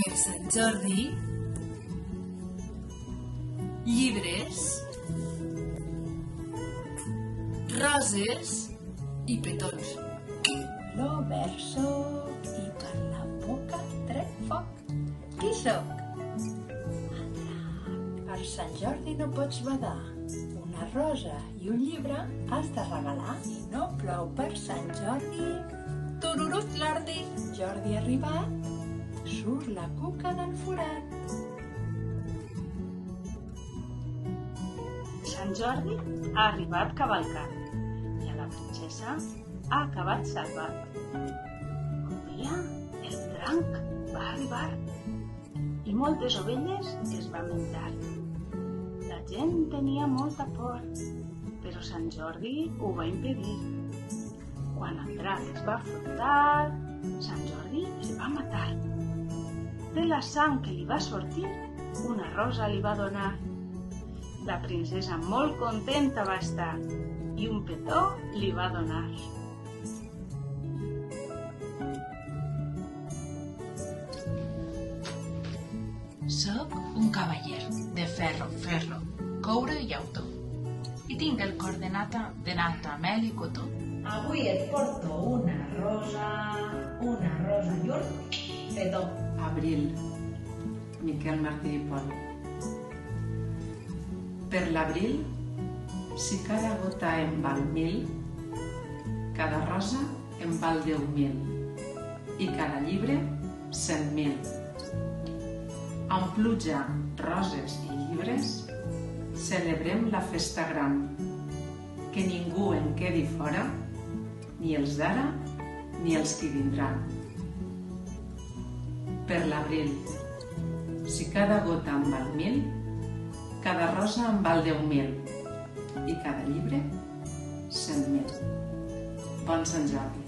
Per Sant Jordi, llibres, roses i petons. Lo verso i per la boca trec foc. Qui sóc? El drac. Per Sant Jordi no pots badar. Una rosa i un llibre has de regalar. I no plou per Sant Jordi. Tururut l'ardi. Jordi arribat, surt la cuca del forat. Sant Jordi ha arribat cavalcat i a la princesa ha acabat salvat. Un dia el drac va arribar i moltes ovelles es va menjar. La gent tenia molta por, però Sant Jordi ho va impedir. Quan el drac es va afrontar, Sant Jordi el va matar. De la sang que li va sortir, una rosa li va donar. La princesa molt contenta va estar i un petó li va donar. Soc un cavaller de ferro, coure i llautó. I tinc el cor de nata, mel i cotó. Avui et porto una rosa i un petó. Abril, Miquel Martí i Pol. Per l'abril, si cada gota en val 1000, cada rosa en val 10.000 i cada llibre 100.000. Amb pluja, roses i llibres, celebrem la festa gran, que ningú en quedi fora, ni els d'ara ni els que vindran. Per l'abril, si cada gota en val 1000, cada rosa en val 10.000 i cada llibre 100.000. Bon Sant Jordi.